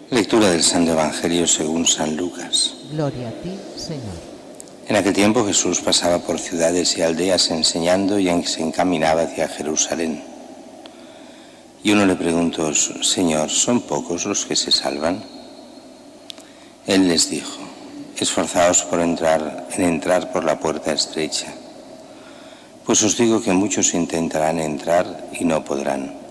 Lectura del Santo Evangelio según San Lucas. Gloria a ti, Señor. En aquel tiempo Jesús pasaba por ciudades y aldeas enseñando y se encaminaba hacia Jerusalén. Y uno le preguntó: Señor, ¿son pocos los que se salvan? Él les dijo: esforzaos en entrar por la puerta estrecha, pues os digo que muchos intentarán entrar y no podrán.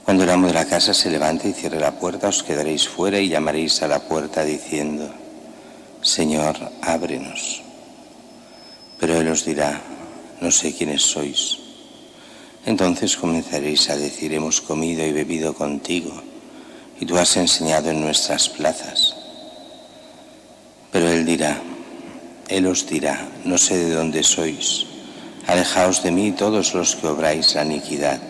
Cuando el amo de la casa se levante y cierre la puerta, os quedaréis fuera y llamaréis a la puerta diciendo: Señor, ábrenos. Pero él os dirá: no sé quiénes sois. Entonces comenzaréis a decir: hemos comido y bebido contigo, y tú has enseñado en nuestras plazas. Pero él os dirá: no sé de dónde sois. Alejaos de mí todos los que obráis la iniquidad.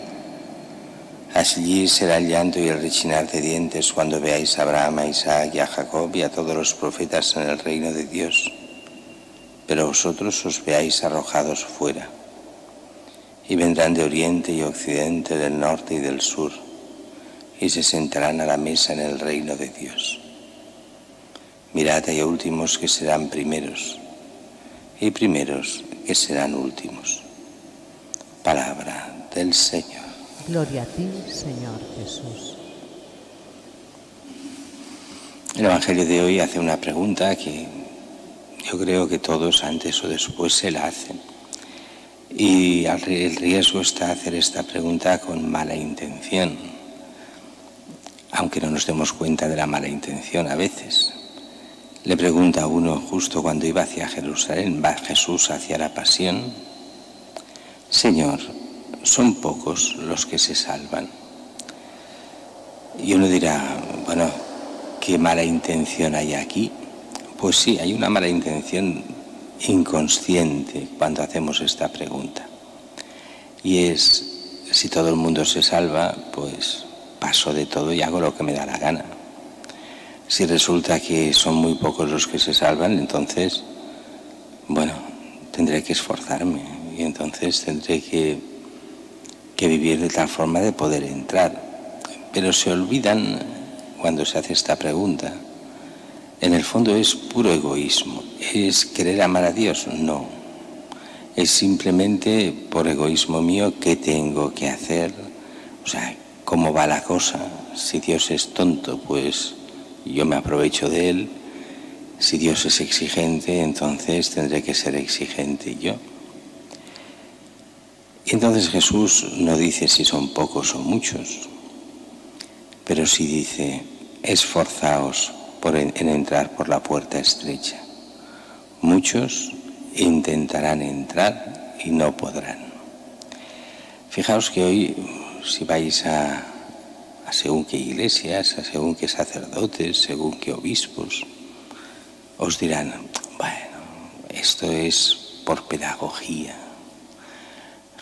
Allí será el llanto y el rechinar de dientes cuando veáis a Abraham, a Isaac y a Jacob y a todos los profetas en el reino de Dios. Pero vosotros os veáis arrojados fuera. Y vendrán de oriente y occidente, del norte y del sur, y se sentarán a la mesa en el reino de Dios. Mirad, hay últimos que serán primeros, y primeros que serán últimos. Palabra del Señor. Gloria a ti, Señor Jesús. El Evangelio de hoy hace una pregunta que yo creo que todos antes o después se la hacen. Y el riesgo está hacer esta pregunta con mala intención, aunque no nos demos cuenta de la mala intención a veces. Le pregunta a uno justo cuando iba hacia Jerusalén, va Jesús hacia la pasión: Señor, ¿son pocos los que se salvan? Y uno dirá: bueno, ¿qué mala intención hay aquí? Pues sí, hay una mala intención inconsciente cuando hacemos esta pregunta. Y es: si todo el mundo se salva, pues paso de todo y hago lo que me da la gana. Si resulta que son muy pocos los que se salvan, entonces, bueno, tendré que esforzarme y entonces tendré que vivir de tal forma de poder entrar. Pero se olvidan, cuando se hace esta pregunta, en el fondo es puro egoísmo. ¿Es querer amar a Dios? No. Es simplemente por egoísmo mío. ¿Qué tengo que hacer? O sea, ¿cómo va la cosa? Si Dios es tonto, pues yo me aprovecho de él. Si Dios es exigente, entonces tendré que ser exigente yo. Y entonces Jesús no dice si son pocos o muchos, pero sí dice: esforzaos en entrar por la puerta estrecha. Muchos intentarán entrar y no podrán. Fijaos que hoy, si vais a según qué iglesias, a según qué sacerdotes, según qué obispos, os dirán: bueno, esto es por pedagogía.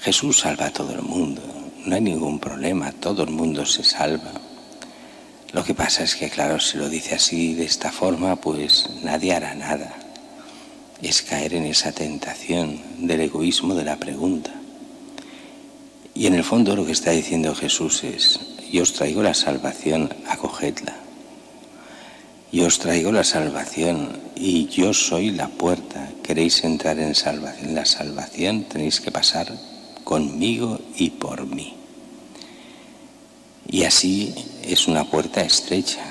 Jesús salva a todo el mundo, no hay ningún problema, todo el mundo se salva. Lo que pasa es que, claro, si lo dice así, de esta forma, pues nadie hará nada. Es caer en esa tentación del egoísmo de la pregunta. Y en el fondo lo que está diciendo Jesús es: yo os traigo la salvación, acogedla. Yo os traigo la salvación y yo soy la puerta. ¿Queréis entrar en la salvación? Tenéis que pasar conmigo y por mí. Y así es una puerta estrecha.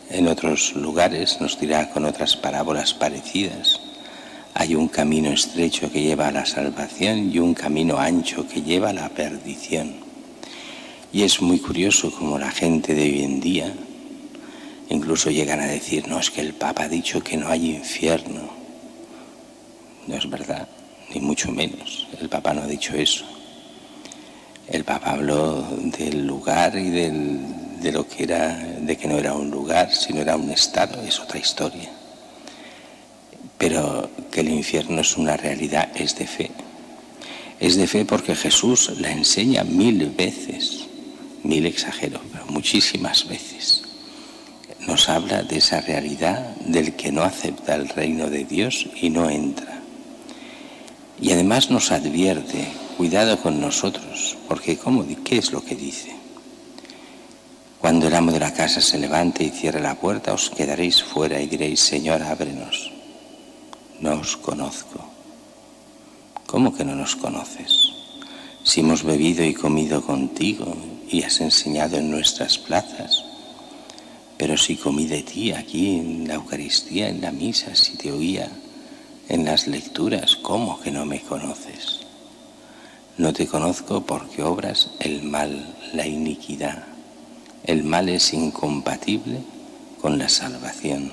En otros lugares nos dirá con otras parábolas parecidas: hay un camino estrecho que lleva a la salvación y un camino ancho que lleva a la perdición. Y es muy curioso cómo la gente de hoy en día incluso llegan a decir: no, es que el Papa ha dicho que no hay infierno. No es verdad, ni mucho menos. El Papa no ha dicho eso. El Papa habló del lugar y de lo que era, de que no era un lugar, sino era un estado. Es otra historia. Pero que el infierno es una realidad, es de fe. Es de fe porque Jesús la enseña 1000 veces. 1000 exagero, pero muchísimas veces. Nos habla de esa realidad del que no acepta el reino de Dios y no entra. Y además nos advierte: cuidado con nosotros, porque ¿qué es lo que dice? Cuando el amo de la casa se levante y cierre la puerta, os quedaréis fuera y diréis: Señor, ábrenos. No os conozco. ¿Cómo que no nos conoces? Si hemos bebido y comido contigo y has enseñado en nuestras plazas. Pero si comí de ti aquí en la Eucaristía, en la misa, si te oía en las lecturas, ¿cómo que no me conoces? No te conozco porque obras el mal, la iniquidad. El mal es incompatible con la salvación.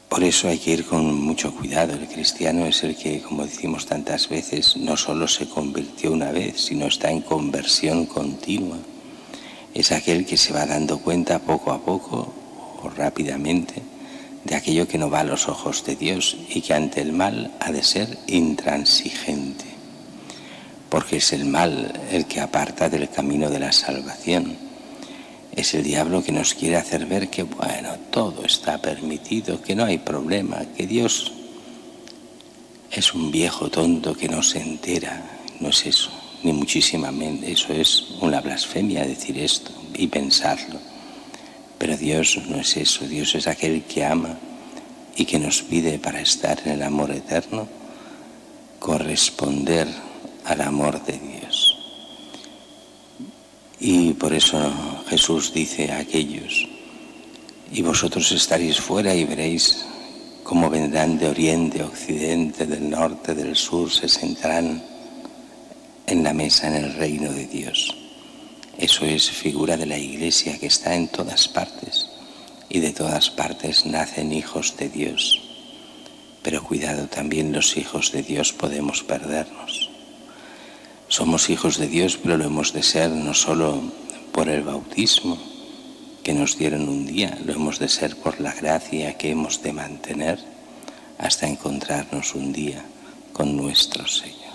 Por eso hay que ir con mucho cuidado. El cristiano es el que, como decimos tantas veces, no solo se convirtió una vez, sino está en conversión continua. Es aquel que se va dando cuenta poco a poco o rápidamente de aquello que no va a los ojos de Dios y que ante el mal ha de ser intransigente, porque es el mal el que aparta del camino de la salvación. Es el diablo que nos quiere hacer ver que, bueno, todo está permitido, que no hay problema, que Dios es un viejo tonto que no se entera. No es eso, ni muchísimamente. Eso es una blasfemia decir esto y pensarlo. Pero Dios no es eso. Dios es aquel que ama y que nos pide, para estar en el amor eterno, corresponder al amor de Dios. Y por eso Jesús dice a aquellos: y vosotros estaréis fuera y veréis cómo vendrán de oriente, occidente, del norte, del sur, se sentarán en la mesa en el reino de Dios. Eso es figura de la Iglesia, que está en todas partes, y de todas partes nacen hijos de Dios. Pero cuidado, también los hijos de Dios podemos perdernos. Somos hijos de Dios, pero lo hemos de ser no solo por el bautismo que nos dieron un día, lo hemos de ser por la gracia que hemos de mantener hasta encontrarnos un día con nuestro Señor.